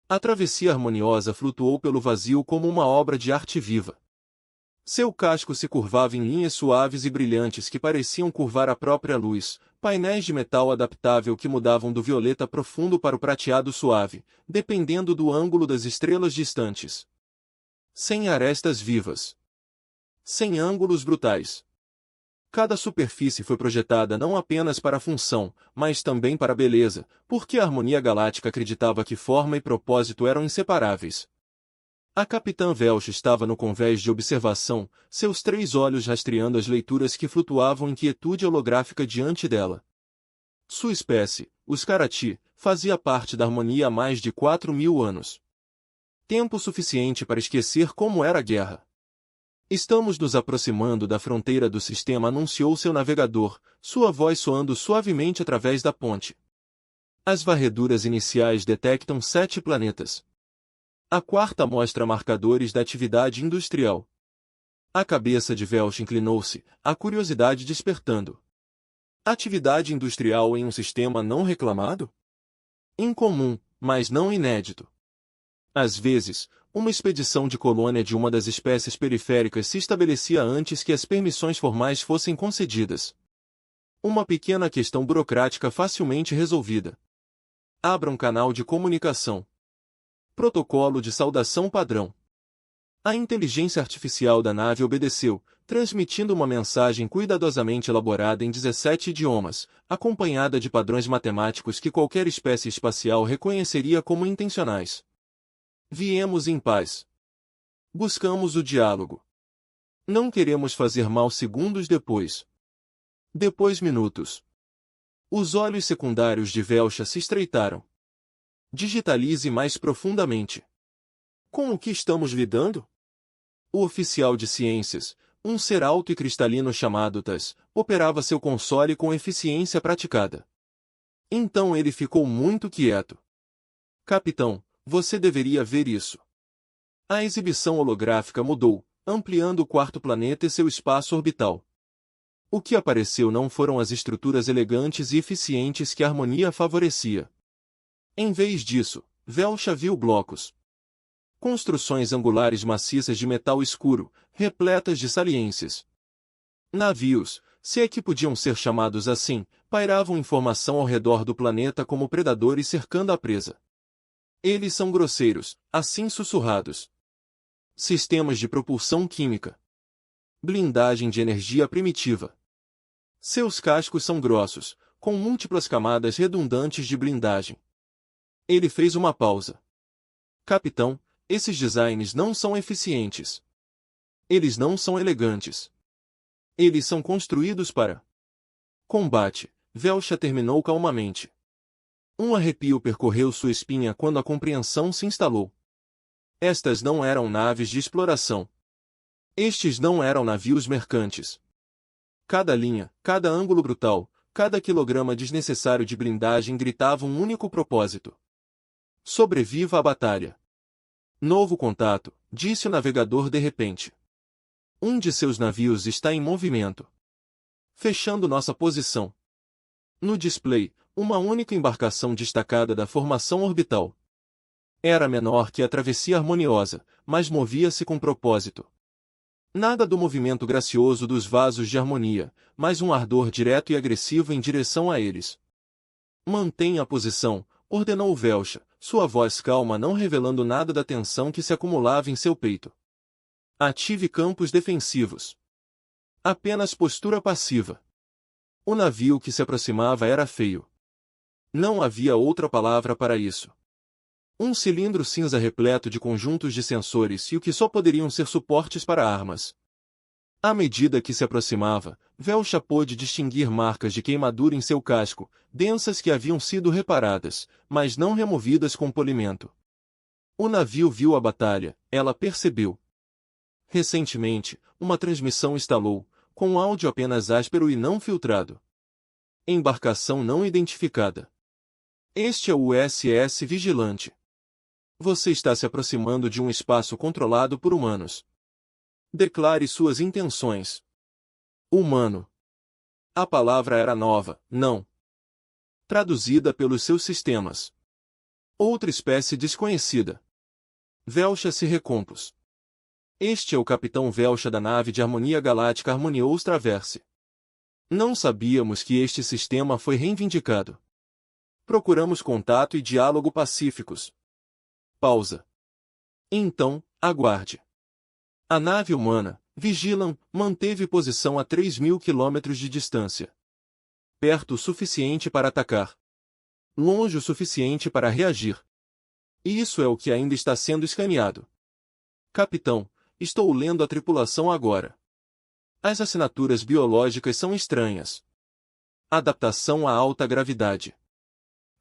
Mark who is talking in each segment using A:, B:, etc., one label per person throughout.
A: A travessia harmoniosa flutuou pelo vazio como uma obra de arte viva. Seu casco se curvava em linhas suaves e brilhantes que pareciam curvar a própria luz, painéis de metal adaptável que mudavam do violeta profundo para o prateado suave, dependendo do ângulo das estrelas distantes. Sem arestas vivas. Sem ângulos brutais. Cada superfície foi projetada não apenas para a função, mas também para a beleza, porque a harmonia galáctica acreditava que forma e propósito eram inseparáveis. A capitã Welch estava no convés de observação, seus 3 olhos rastreando as leituras que flutuavam em quietude holográfica diante dela. Sua espécie, os Karati, fazia parte da harmonia há mais de 4.000 anos. Tempo suficiente para esquecer como era a guerra. Estamos nos aproximando da fronteira do sistema, anunciou seu navegador, sua voz soando suavemente através da ponte. As varreduras iniciais detectam 7 planetas. A 4ª mostra marcadores da atividade industrial. A cabeça de Welch inclinou-se, a curiosidade despertando. Atividade industrial em um sistema não reclamado? Incomum, mas não inédito. Às vezes, uma expedição de colônia de uma das espécies periféricas se estabelecia antes que as permissões formais fossem concedidas. Uma pequena questão burocrática facilmente resolvida. Abra um canal de comunicação. Protocolo de saudação padrão. A inteligência artificial da nave obedeceu, transmitindo uma mensagem cuidadosamente elaborada em 17 idiomas, acompanhada de padrões matemáticos que qualquer espécie espacial reconheceria como intencionais. Viemos em paz. Buscamos o diálogo. Não queremos fazer mal segundos depois. Depois minutos. Os olhos secundários de Welch se estreitaram. Digitalize mais profundamente. Com o que estamos lidando? O oficial de ciências, um ser alto e cristalino chamado Tas, operava seu console com eficiência praticada. Então ele ficou muito quieto. Capitão, você deveria ver isso. A exibição holográfica mudou, ampliando o 4º planeta e seu espaço orbital. O que apareceu não foram as estruturas elegantes e eficientes que a harmonia favorecia. Em vez disso, Welch viu blocos. Construções angulares maciças de metal escuro, repletas de saliências. Navios, se é que podiam ser chamados assim, pairavam em formação ao redor do planeta como predadores cercando a presa. Eles são grosseiros, assim sussurrados. Sistemas de propulsão química. Blindagem de energia primitiva. Seus cascos são grossos, com múltiplas camadas redundantes de blindagem. Ele fez uma pausa. Capitão, esses designs não são eficientes. Eles não são elegantes. Eles são construídos para combate. Welch terminou calmamente. Um arrepio percorreu sua espinha quando a compreensão se instalou. Estas não eram naves de exploração. Estes não eram navios mercantes. Cada linha, cada ângulo brutal, cada quilograma desnecessário de blindagem gritava um único propósito. Sobreviva à batalha. Novo contato, disse o navegador de repente. Um de seus navios está em movimento. Fechando nossa posição. No display, uma única embarcação destacada da formação orbital. Era menor que a travessia harmoniosa, mas movia-se com propósito. Nada do movimento gracioso dos vasos de harmonia, mas um ardor direto e agressivo em direção a eles. Mantenha a posição, ordenou Welch, sua voz calma não revelando nada da tensão que se acumulava em seu peito. Ative campos defensivos. Apenas postura passiva. O navio que se aproximava era feio. Não havia outra palavra para isso. Um cilindro cinza repleto de conjuntos de sensores e o que só poderiam ser suportes para armas. À medida que se aproximava, Welch pôde distinguir marcas de queimadura em seu casco, densas que haviam sido reparadas, mas não removidas com polimento. O navio viu a batalha, ela percebeu. Recentemente, uma transmissão estalou, com áudio apenas áspero e não filtrado. Embarcação não identificada. Este é o USS Vigilante. Você está se aproximando de um espaço controlado por humanos. Declare suas intenções. Humano. A palavra era nova, não traduzida pelos seus sistemas. Outra espécie desconhecida. Velcha se recompus. Este é o capitão Velcha da nave de Harmonia Galáctica Harmonious Traverse. Não sabíamos que este sistema foi reivindicado. Procuramos contato e diálogo pacíficos. Pausa. Então, aguarde. A nave humana, Vigilan, manteve posição a 3.000 quilômetros de distância. Perto o suficiente para atacar. Longe o suficiente para reagir. E isso é o que ainda está sendo escaneado. Capitão, estou lendo a tripulação agora. As assinaturas biológicas são estranhas. Adaptação à alta gravidade.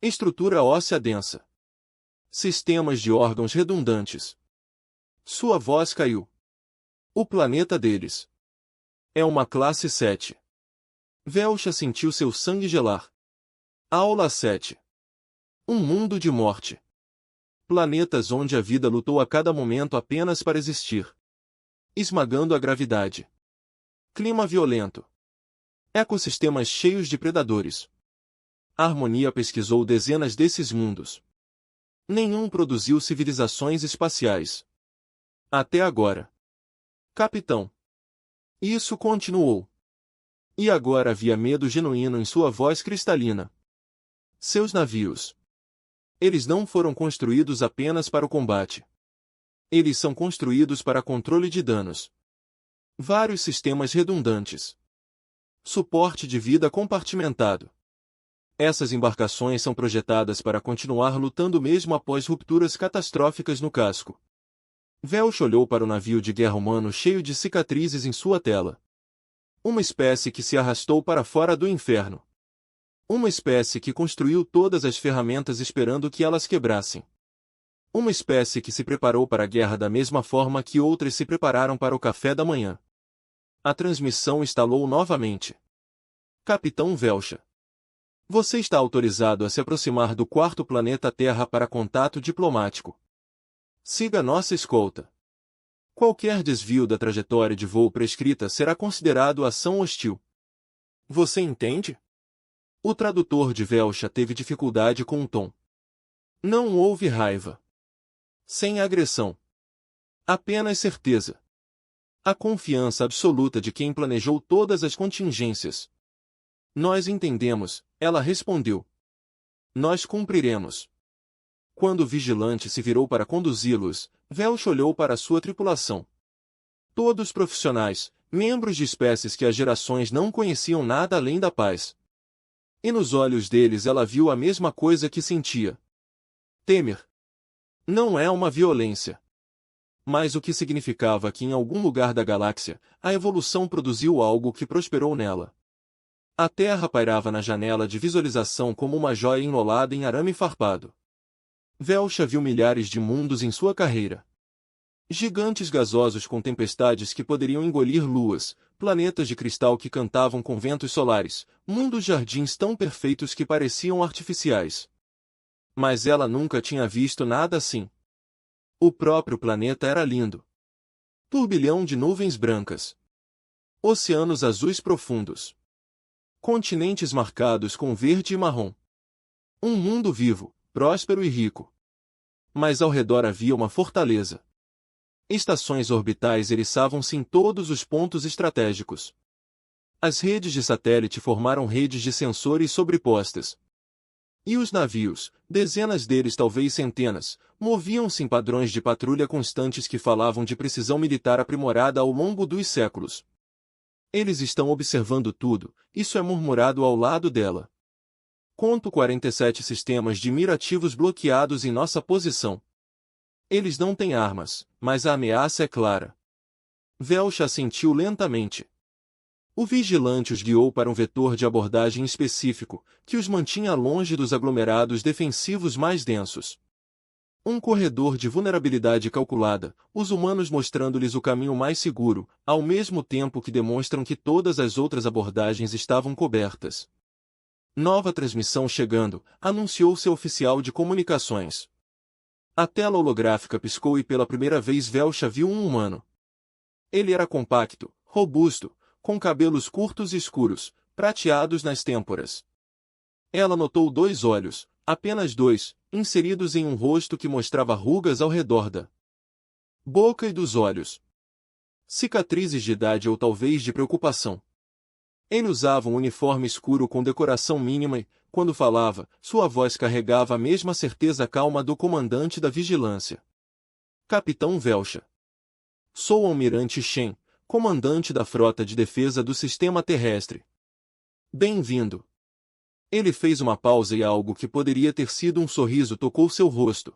A: Estrutura óssea densa. Sistemas de órgãos redundantes. Sua voz caiu. O planeta deles. É uma classe 7. Velcha sentiu seu sangue gelar. Aula 7. Um mundo de morte. Planetas onde a vida lutou a cada momento apenas para existir. Esmagando a gravidade. Clima violento. Ecossistemas cheios de predadores. A Harmonia pesquisou dezenas desses mundos. Nenhum produziu civilizações espaciais. Até agora. Capitão. Isso continuou. E agora havia medo genuíno em sua voz cristalina. Seus navios. Eles não foram construídos apenas para o combate. Eles são construídos para controle de danos. Vários sistemas redundantes. Suporte de vida compartimentado. Essas embarcações são projetadas para continuar lutando mesmo após rupturas catastróficas no casco. Velch olhou para o navio de guerra humano cheio de cicatrizes em sua tela. Uma espécie que se arrastou para fora do inferno. Uma espécie que construiu todas as ferramentas esperando que elas quebrassem. Uma espécie que se preparou para a guerra da mesma forma que outras se prepararam para o café da manhã. A transmissão instalou novamente. Capitão Velcha. Você está autorizado a se aproximar do quarto planeta Terra para contato diplomático. Siga nossa escolta. Qualquer desvio da trajetória de voo prescrita será considerado ação hostil. Você entende? O tradutor de Velcha teve dificuldade com o tom. Não houve raiva. Sem agressão. Apenas certeza. A confiança absoluta de quem planejou todas as contingências. Nós entendemos, ela respondeu. Nós cumpriremos. Quando o vigilante se virou para conduzi-los, Velch olhou para sua tripulação. Todos profissionais, membros de espécies que há gerações não conheciam nada além da paz. E nos olhos deles ela viu a mesma coisa que sentia. Temer. Não é uma violência. Mas o que significava que em algum lugar da galáxia, a evolução produziu algo que prosperou nela. A Terra pairava na janela de visualização como uma joia enrolada em arame farpado. Velcha viu milhares de mundos em sua carreira. Gigantes gasosos com tempestades que poderiam engolir luas, planetas de cristal que cantavam com ventos solares, mundos jardins tão perfeitos que pareciam artificiais. Mas ela nunca tinha visto nada assim. O próprio planeta era lindo. Turbilhão de nuvens brancas. Oceanos azuis profundos. Continentes marcados com verde e marrom. Um mundo vivo, próspero e rico. Mas ao redor havia uma fortaleza. Estações orbitais eriçavam-se em todos os pontos estratégicos. As redes de satélite formaram redes de sensores sobrepostas. E os navios, dezenas deles talvez centenas, moviam-se em padrões de patrulha constantes que falavam de precisão militar aprimorada ao longo dos séculos. Eles estão observando tudo, isso é murmurado ao lado dela. Conto 47 sistemas de mira ativos bloqueados em nossa posição. Eles não têm armas, mas a ameaça é clara. Velch assentiu lentamente. O vigilante os guiou para um vetor de abordagem específico, que os mantinha longe dos aglomerados defensivos mais densos. Um corredor de vulnerabilidade calculada, os humanos mostrando-lhes o caminho mais seguro, ao mesmo tempo que demonstram que todas as outras abordagens estavam cobertas. Nova transmissão chegando, anunciou seu oficial de comunicações. A tela holográfica piscou e pela primeira vez Velcha viu um humano. Ele era compacto, robusto, com cabelos curtos e escuros, prateados nas têmporas. Ela notou 2 olhos, Apenas 2, inseridos em um rosto que mostrava rugas ao redor da boca e dos olhos. Cicatrizes de idade ou talvez de preocupação. Ele usava um uniforme escuro com decoração mínima e, quando falava, sua voz carregava a mesma certeza calma do comandante da vigilância. Capitão Velcha. Sou o Almirante Shen, comandante da frota de defesa do sistema terrestre. Bem-vindo. Ele fez uma pausa e algo que poderia ter sido um sorriso tocou seu rosto.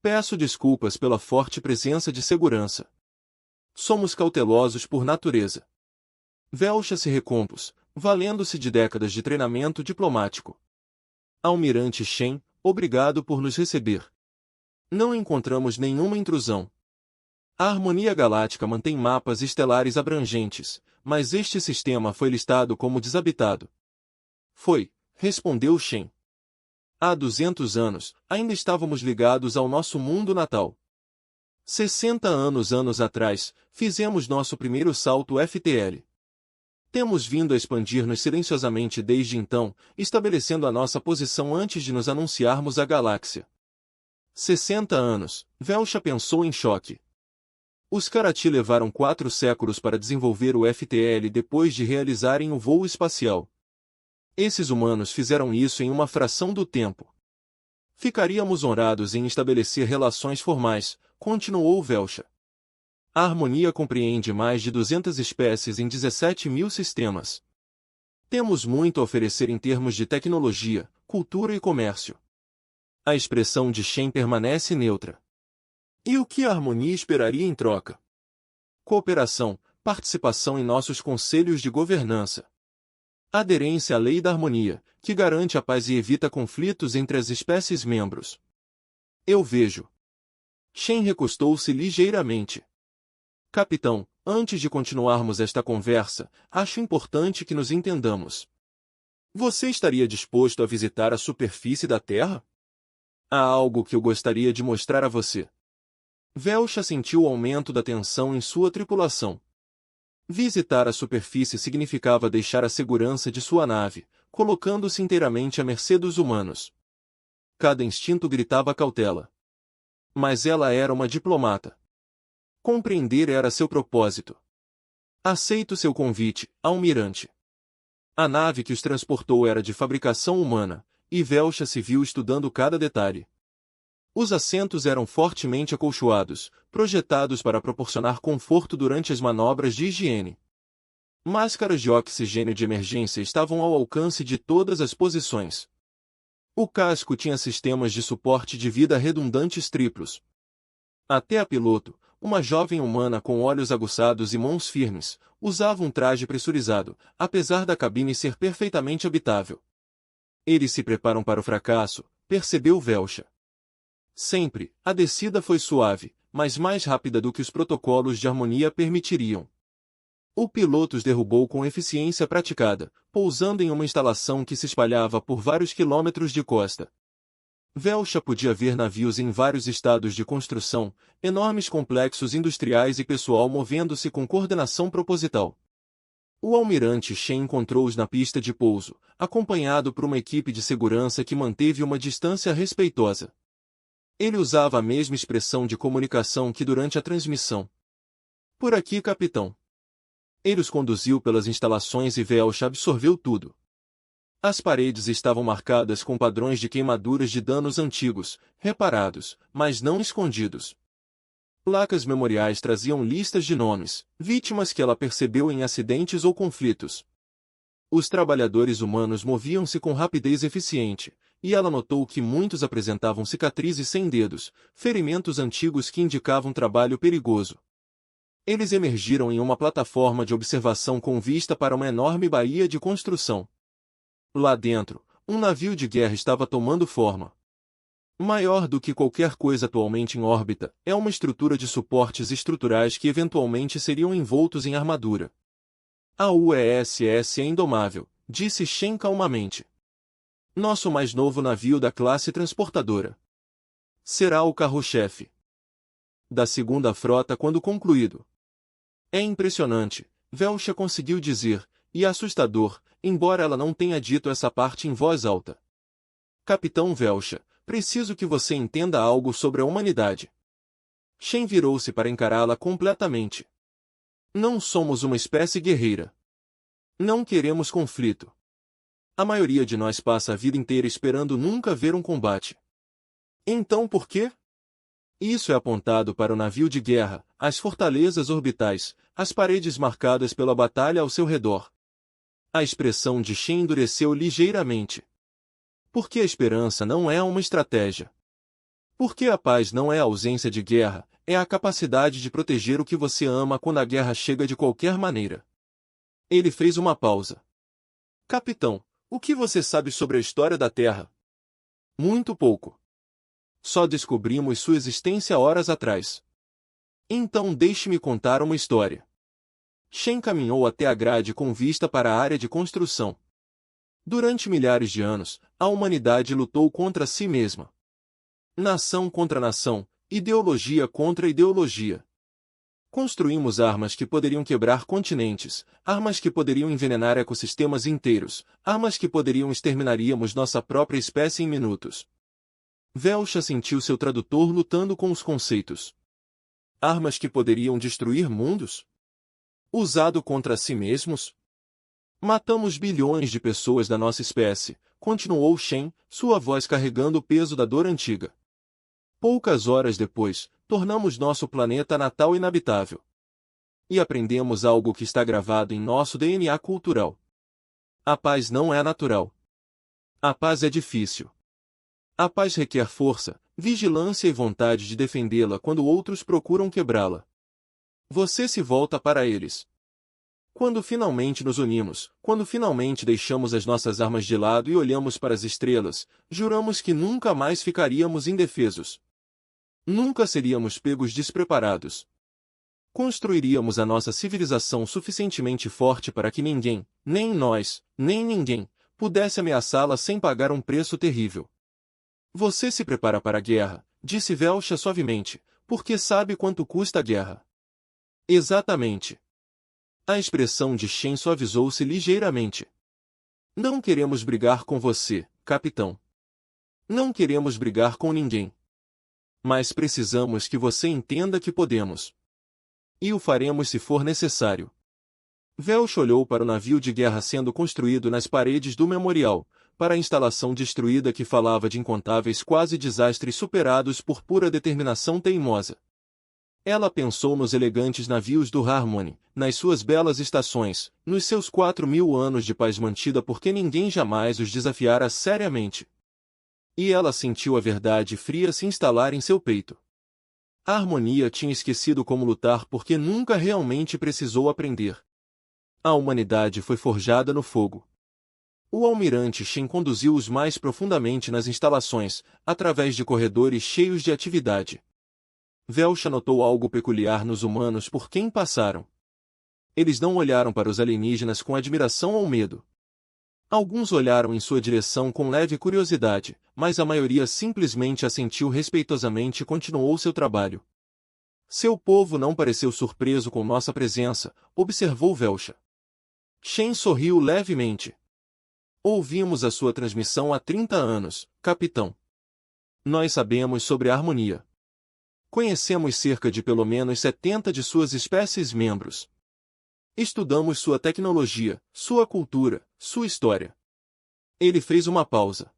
A: Peço desculpas pela forte presença de segurança. Somos cautelosos por natureza. Velcha se recompôs, valendo-se de décadas de treinamento diplomático. Almirante Shen, obrigado por nos receber. Não encontramos nenhuma intrusão. A Harmonia Galáctica mantém mapas estelares abrangentes, mas este sistema foi listado como desabitado. Foi, respondeu Shen. Há 200 anos, ainda estávamos ligados ao nosso mundo natal. 60 anos atrás, fizemos nosso primeiro salto FTL. Temos vindo a expandir-nos silenciosamente desde então, estabelecendo a nossa posição antes de nos anunciarmos à galáxia. 60 anos, Velcha pensou em choque. Os Karati levaram 4 séculos para desenvolver o FTL depois de realizarem o voo espacial. Esses humanos fizeram isso em uma fração do tempo. Ficaríamos honrados em estabelecer relações formais, continuou Velcha. A Harmonia compreende mais de 200 espécies em 17.000 sistemas. Temos muito a oferecer em termos de tecnologia, cultura e comércio. A expressão de Shen permanece neutra. E o que a Harmonia esperaria em troca? Cooperação, participação em nossos conselhos de governança. Aderência à lei da harmonia, que garante a paz e evita conflitos entre as espécies membros. Eu vejo. Shen recostou-se ligeiramente. Capitão, antes de continuarmos esta conversa, acho importante que nos entendamos. Você estaria disposto a visitar a superfície da Terra? Há algo que eu gostaria de mostrar a você. Velcha sentiu o aumento da tensão em sua tripulação. Visitar a superfície significava deixar a segurança de sua nave, colocando-se inteiramente à mercê dos humanos. Cada instinto gritava cautela. Mas ela era uma diplomata. Compreender era seu propósito. Aceito seu convite, almirante. A nave que os transportou era de fabricação humana, e Velcha se viu estudando cada detalhe. Os assentos eram fortemente acolchoados, projetados para proporcionar conforto durante as manobras de higiene. Máscaras de oxigênio de emergência estavam ao alcance de todas as posições. O casco tinha sistemas de suporte de vida redundantes triplos. Até a piloto, uma jovem humana com olhos aguçados e mãos firmes, usava um traje pressurizado, apesar da cabine ser perfeitamente habitável. Eles se preparam para o fracasso, percebeu Velcha. Sempre, a descida foi suave, mas mais rápida do que os protocolos de harmonia permitiriam. O piloto os derrubou com eficiência praticada, pousando em uma instalação que se espalhava por vários quilômetros de costa. Velcha podia ver navios em vários estados de construção, enormes complexos industriais e pessoal movendo-se com coordenação proposital. O almirante Shen encontrou-os na pista de pouso, acompanhado por uma equipe de segurança que manteve uma distância respeitosa. Ele usava a mesma expressão de comunicação que durante a transmissão. Por aqui, capitão. Ele os conduziu pelas instalações e Velcha absorveu tudo. As paredes estavam marcadas com padrões de queimaduras de danos antigos, reparados, mas não escondidos. Placas memoriais traziam listas de nomes, vítimas que ela percebeu em acidentes ou conflitos. Os trabalhadores humanos moviam-se com rapidez eficiente, e ela notou que muitos apresentavam cicatrizes sem dedos, ferimentos antigos que indicavam trabalho perigoso. Eles emergiram em uma plataforma de observação com vista para uma enorme baía de construção. Lá dentro, um navio de guerra estava tomando forma. Maior do que qualquer coisa atualmente em órbita, é uma estrutura de suportes estruturais que eventualmente seriam envoltos em armadura. A UESS é indomável, disse Shen calmamente. Nosso mais novo navio da classe transportadora. Será o carro-chefe da segunda frota quando concluído. É impressionante, Velcha conseguiu dizer, e assustador, embora ela não tenha dito essa parte em voz alta. Capitão Velcha, preciso que você entenda algo sobre a humanidade. Shen virou-se para encará-la completamente. Não somos uma espécie guerreira. Não queremos conflito. A maioria de nós passa a vida inteira esperando nunca ver um combate. Então por quê? Isso é apontado para o navio de guerra, as fortalezas orbitais, as paredes marcadas pela batalha ao seu redor. A expressão de Shen endureceu ligeiramente. Porque a esperança não é uma estratégia. Porque a paz não é a ausência de guerra, é a capacidade de proteger o que você ama quando a guerra chega de qualquer maneira. Ele fez uma pausa. Capitão, o que você sabe sobre a história da Terra? Muito pouco. Só descobrimos sua existência horas atrás. Então deixe-me contar uma história. Shen caminhou até a grade com vista para a área de construção. Durante milhares de anos, a humanidade lutou contra si mesma. Nação contra nação, ideologia contra ideologia. Construímos armas que poderiam quebrar continentes, armas que poderiam envenenar ecossistemas inteiros, armas que poderiam exterminaríamos nossa própria espécie em minutos. Velcha sentiu seu tradutor lutando com os conceitos. Armas que poderiam destruir mundos? Usado contra si mesmos? Matamos bilhões de pessoas da nossa espécie, continuou Shen, sua voz carregando o peso da dor antiga. Poucas horas depois, tornamos nosso planeta natal inabitável. E aprendemos algo que está gravado em nosso DNA cultural. A paz não é natural. A paz é difícil. A paz requer força, vigilância e vontade de defendê-la quando outros procuram quebrá-la. Você se volta para eles. Quando finalmente nos unimos, quando finalmente deixamos as nossas armas de lado e olhamos para as estrelas, juramos que nunca mais ficaríamos indefesos. Nunca seríamos pegos despreparados. Construiríamos a nossa civilização suficientemente forte para que ninguém, nem nós, nem ninguém, pudesse ameaçá-la sem pagar um preço terrível. Você se prepara para a guerra, disse Velcha suavemente, porque sabe quanto custa a guerra. Exatamente. A expressão de Shen suavizou-se ligeiramente. Não queremos brigar com você, capitão. Não queremos brigar com ninguém. Mas precisamos que você entenda que podemos. E o faremos se for necessário. Velch olhou para o navio de guerra sendo construído nas paredes do memorial, para a instalação destruída que falava de incontáveis quase desastres superados por pura determinação teimosa. Ela pensou nos elegantes navios do Harmony, nas suas belas estações, nos seus 4.000 anos de paz mantida porque ninguém jamais os desafiara seriamente. E ela sentiu a verdade fria se instalar em seu peito. A harmonia tinha esquecido como lutar porque nunca realmente precisou aprender. A humanidade foi forjada no fogo. O almirante Shen conduziu-os mais profundamente nas instalações, através de corredores cheios de atividade. Velcha notou algo peculiar nos humanos por quem passaram. Eles não olharam para os alienígenas com admiração ou medo. Alguns olharam em sua direção com leve curiosidade, mas a maioria simplesmente assentiu respeitosamente e continuou seu trabalho. Seu povo não pareceu surpreso com nossa presença, observou Velcha. Shen sorriu levemente. Ouvimos a sua transmissão há 30 anos, capitão. Nós sabemos sobre a harmonia. Conhecemos cerca de pelo menos 70 de suas espécies membros. Estudamos sua tecnologia, sua cultura, sua história. Ele fez uma pausa.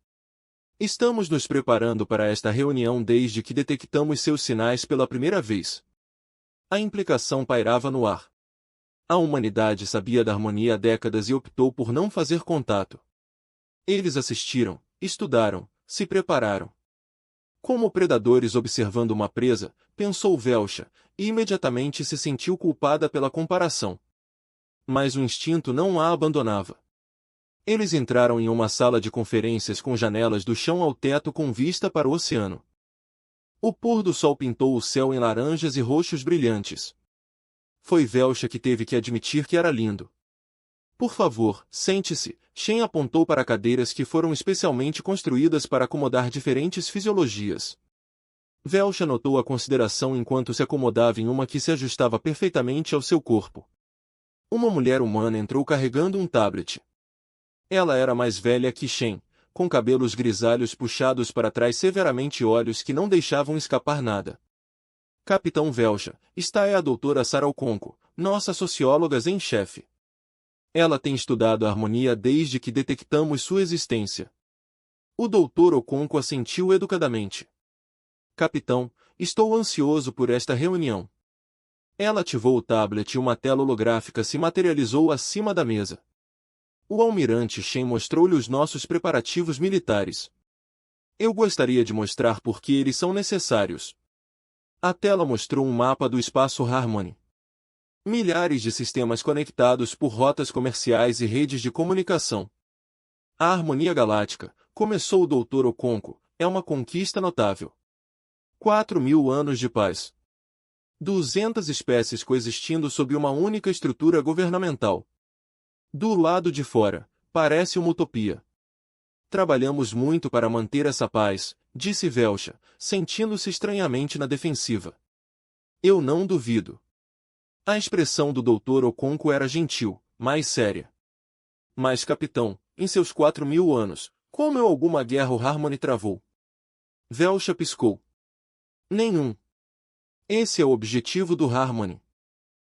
A: Estamos nos preparando para esta reunião desde que detectamos seus sinais pela primeira vez. A implicação pairava no ar. A humanidade sabia da harmonia há décadas e optou por não fazer contato. Eles assistiram, estudaram, se prepararam. Como predadores observando uma presa, pensou Velcha, e imediatamente se sentiu culpada pela comparação. Mas o instinto não a abandonava. Eles entraram em uma sala de conferências com janelas do chão ao teto com vista para o oceano. O pôr do sol pintou o céu em laranjas e roxos brilhantes. Foi Velcha que teve que admitir que era lindo. Por favor, sente-se, Shen apontou para cadeiras que foram especialmente construídas para acomodar diferentes fisiologias. Velcha notou a consideração enquanto se acomodava em uma que se ajustava perfeitamente ao seu corpo. Uma mulher humana entrou carregando um tablet. Ela era mais velha que Shen, com cabelos grisalhos puxados para trás severamente e olhos que não deixavam escapar nada. Capitão Velcha, esta é a doutora Sarah Okonkwo, nossa socióloga em chefe. Ela tem estudado a harmonia desde que detectamos sua existência. O doutor Okonkwo assentiu educadamente. Capitão, estou ansioso por esta reunião. Ela ativou o tablet e uma tela holográfica se materializou acima da mesa. O almirante Shen mostrou-lhe os nossos preparativos militares. Eu gostaria de mostrar por que eles são necessários. A tela mostrou um mapa do espaço Harmony. Milhares de sistemas conectados por rotas comerciais e redes de comunicação. A harmonia galáctica, começou o Dr. Okonkwo, é uma conquista notável. 4.000 anos de paz. 200 espécies coexistindo sob uma única estrutura governamental. Do lado de fora, parece uma utopia. Trabalhamos muito para manter essa paz, disse Velcha, sentindo-se estranhamente na defensiva. Eu não duvido. A expressão do Dr. Okonkwo era gentil, mas séria. Mas, capitão, em seus 4.000 anos, como alguma guerra o Harmony travou? Velcha piscou. Nenhum. Esse é o objetivo do Harmony.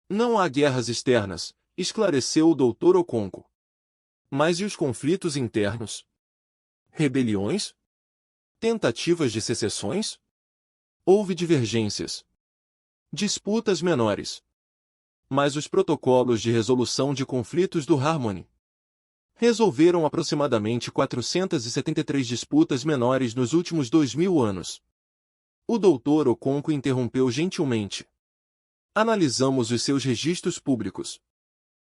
A: Não há guerras externas, esclareceu o Dr. Okonkwo. Mas e os conflitos internos? Rebeliões? Tentativas de secessões? Houve divergências. Disputas menores. Mas os protocolos de resolução de conflitos do Harmony resolveram aproximadamente 473 disputas menores nos últimos 2.000 anos. O Dr. Okonkwo interrompeu gentilmente. Analisamos os seus registros públicos.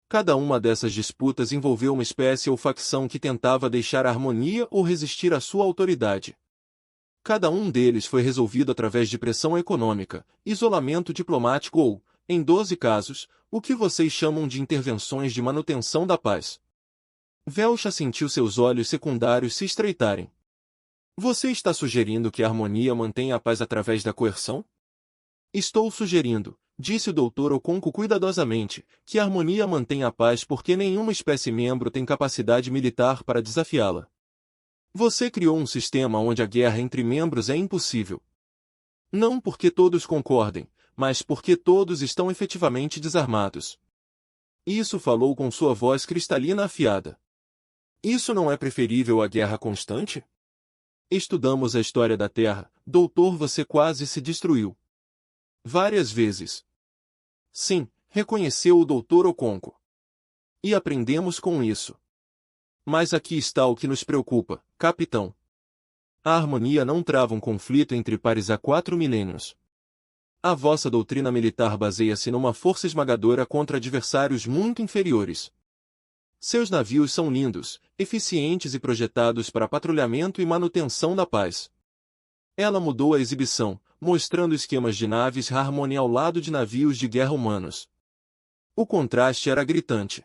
A: Cada uma dessas disputas envolveu uma espécie ou facção que tentava deixar a harmonia ou resistir à sua autoridade. Cada um deles foi resolvido através de pressão econômica, isolamento diplomático ou, em 12 casos, o que vocês chamam de intervenções de manutenção da paz. Velcha sentiu seus olhos secundários se estreitarem. Você está sugerindo que a harmonia mantenha a paz através da coerção? Estou sugerindo, disse o Dr. Okonkwo cuidadosamente, que a harmonia mantém a paz porque nenhuma espécie membro tem capacidade militar para desafiá-la. Você criou um sistema onde a guerra entre membros é impossível. Não porque todos concordem, mas porque todos estão efetivamente desarmados. Isso falou com sua voz cristalina afiada. Isso não é preferível à guerra constante? Estudamos a história da Terra, doutor, você quase se destruiu. Várias vezes. Sim, reconheceu o Dr. Okonkwo. E aprendemos com isso. Mas aqui está o que nos preocupa, capitão. A harmonia não trava um conflito entre pares há 4 milênios. A vossa doutrina militar baseia-se numa força esmagadora contra adversários muito inferiores. Seus navios são lindos, eficientes e projetados para patrulhamento e manutenção da paz. Ela mudou a exibição, mostrando esquemas de naves Harmony ao lado de navios de guerra humanos. O contraste era gritante.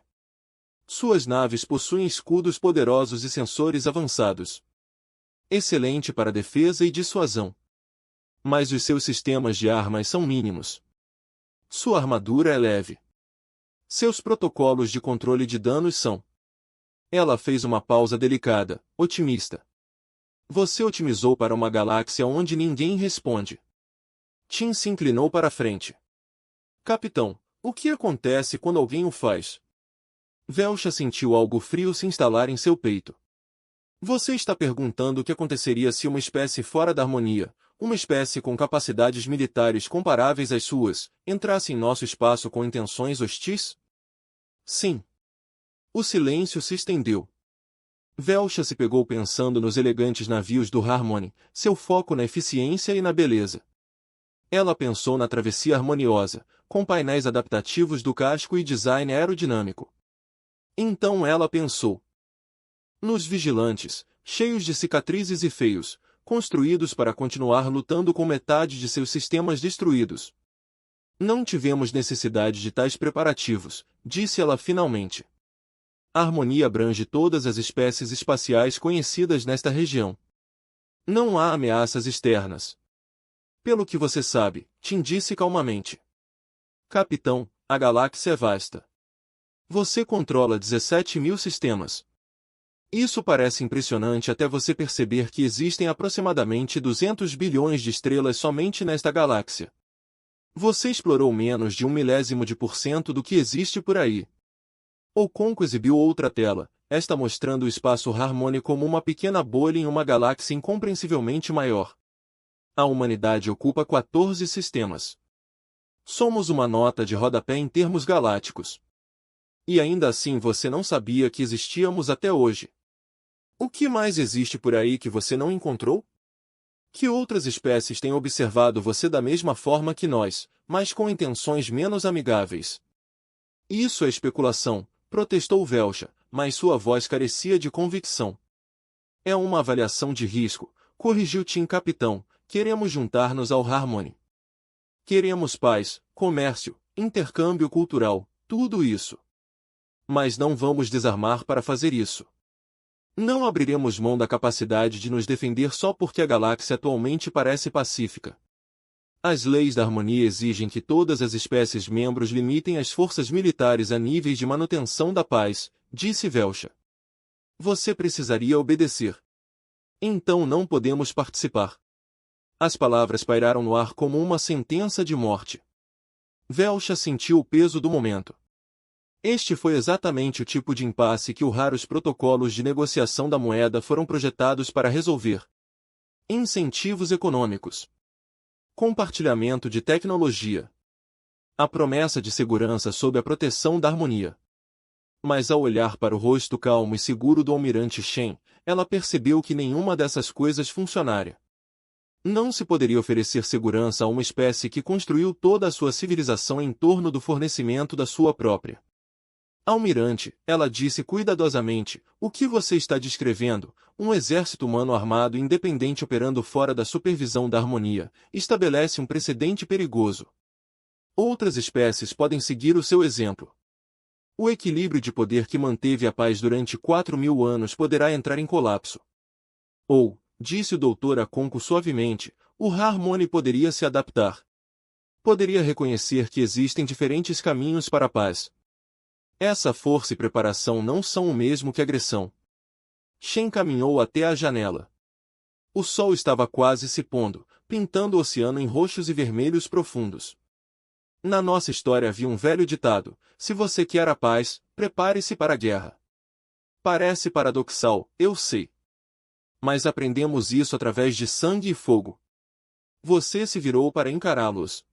A: Suas naves possuem escudos poderosos e sensores avançados. Excelente para defesa e dissuasão. Mas os seus sistemas de armas são mínimos. Sua armadura é leve. Seus protocolos de controle de danos são. Ela fez uma pausa delicada, otimista. Você otimizou para uma galáxia onde ninguém responde. Tim se inclinou para a frente. Capitão, o que acontece quando alguém o faz? Velcha sentiu algo frio se instalar em seu peito. Você está perguntando o que aconteceria se uma espécie fora da harmonia, uma espécie com capacidades militares comparáveis às suas, entrasse em nosso espaço com intenções hostis? Sim. O silêncio se estendeu. Velcha se pegou pensando nos elegantes navios do Harmony, seu foco na eficiência e na beleza. Ela pensou na travessia harmoniosa, com painéis adaptativos do casco e design aerodinâmico. Então ela pensou nos vigilantes, cheios de cicatrizes e feios, construídos para continuar lutando com metade de seus sistemas destruídos. Não tivemos necessidade de tais preparativos, disse ela finalmente. A harmonia abrange todas as espécies espaciais conhecidas nesta região. Não há ameaças externas. Pelo que você sabe, Tim disse calmamente. Capitão, a galáxia é vasta. Você controla 17.000 sistemas. Isso parece impressionante até você perceber que existem aproximadamente 200 bilhões de estrelas somente nesta galáxia. Você explorou menos de 1/1000% do que existe por aí. O Conco exibiu outra tela, esta mostrando o espaço Harmony como uma pequena bolha em uma galáxia incompreensivelmente maior. A humanidade ocupa 14 sistemas. Somos uma nota de rodapé em termos galácticos. E ainda assim você não sabia que existíamos até hoje. O que mais existe por aí que você não encontrou? Que outras espécies têm observado você da mesma forma que nós, mas com intenções menos amigáveis? Isso é especulação, protestou Velcha, mas sua voz carecia de convicção. É uma avaliação de risco, corrigiu Tim Capitão, queremos juntar-nos ao Harmony. Queremos paz, comércio, intercâmbio cultural, tudo isso. Mas não vamos desarmar para fazer isso. Não abriremos mão da capacidade de nos defender só porque a galáxia atualmente parece pacífica. As leis da harmonia exigem que todas as espécies membros limitem as forças militares a níveis de manutenção da paz, disse Velcha. Você precisaria obedecer. Então não podemos participar. As palavras pairaram no ar como uma sentença de morte. Velcha sentiu o peso do momento. Este foi exatamente o tipo de impasse que os raros protocolos de negociação da moeda foram projetados para resolver. Incentivos econômicos. Compartilhamento de tecnologia. A promessa de segurança sob a proteção da harmonia. Mas ao olhar para o rosto calmo e seguro do almirante Shen, ela percebeu que nenhuma dessas coisas funcionaria. Não se poderia oferecer segurança a uma espécie que construiu toda a sua civilização em torno do fornecimento da sua própria. Almirante, ela disse cuidadosamente, o que você está descrevendo, um exército humano armado e independente operando fora da supervisão da harmonia, estabelece um precedente perigoso. Outras espécies podem seguir o seu exemplo. O equilíbrio de poder que manteve a paz durante 4.000 anos poderá entrar em colapso. Ou, disse o Dr. Aconco suavemente, o Harmony poderia se adaptar. Poderia reconhecer que existem diferentes caminhos para a paz. Essa força e preparação não são o mesmo que agressão. Shen caminhou até a janela. O sol estava quase se pondo, pintando o oceano em roxos e vermelhos profundos. Na nossa história havia um velho ditado, se você quer a paz, prepare-se para a guerra. Parece paradoxal, eu sei. Mas aprendemos isso através de sangue e fogo. Você se virou para encará-los.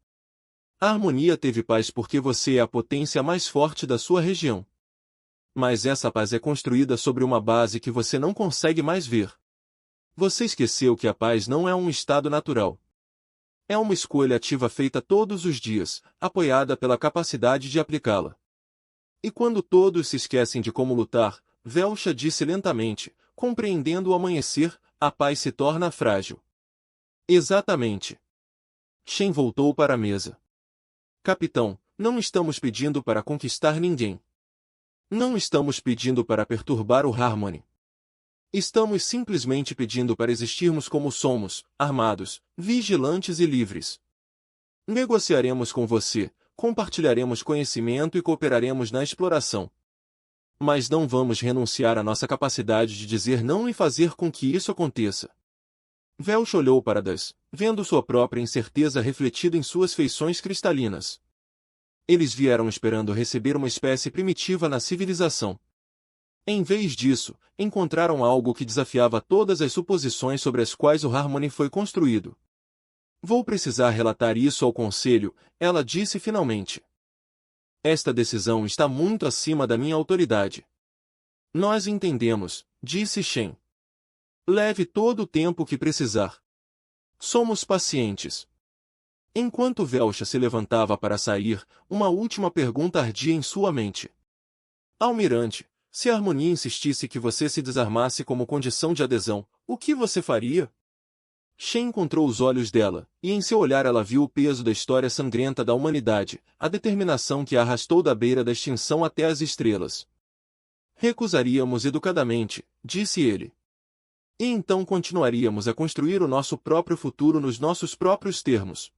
A: A harmonia teve paz porque você é a potência mais forte da sua região. Mas essa paz é construída sobre uma base que você não consegue mais ver. Você esqueceu que a paz não é um estado natural. É uma escolha ativa feita todos os dias, apoiada pela capacidade de aplicá-la. E quando todos se esquecem de como lutar, Velcha disse lentamente, compreendendo o amanhecer, a paz se torna frágil. Exatamente. Shen voltou para a mesa. Capitão, não estamos pedindo para conquistar ninguém. Não estamos pedindo para perturbar o Harmony. Estamos simplesmente pedindo para existirmos como somos, armados, vigilantes e livres. Negociaremos com você, compartilharemos conhecimento e cooperaremos na exploração. Mas não vamos renunciar à nossa capacidade de dizer não e fazer com que isso aconteça. Velch olhou para Das, vendo sua própria incerteza refletida em suas feições cristalinas. Eles vieram esperando receber uma espécie primitiva na civilização. Em vez disso, encontraram algo que desafiava todas as suposições sobre as quais o Harmony foi construído. Vou precisar relatar isso ao Conselho, ela disse finalmente. Esta decisão está muito acima da minha autoridade. Nós entendemos, disse Shen. Leve todo o tempo que precisar. Somos pacientes. Enquanto Velcha se levantava para sair, uma última pergunta ardia em sua mente. Almirante, se a harmonia insistisse que você se desarmasse como condição de adesão, o que você faria? Shen encontrou os olhos dela, e em seu olhar ela viu o peso da história sangrenta da humanidade, a determinação que a arrastou da beira da extinção até as estrelas. Recusaríamos educadamente, disse ele. E então continuaríamos a construir o nosso próprio futuro nos nossos próprios termos.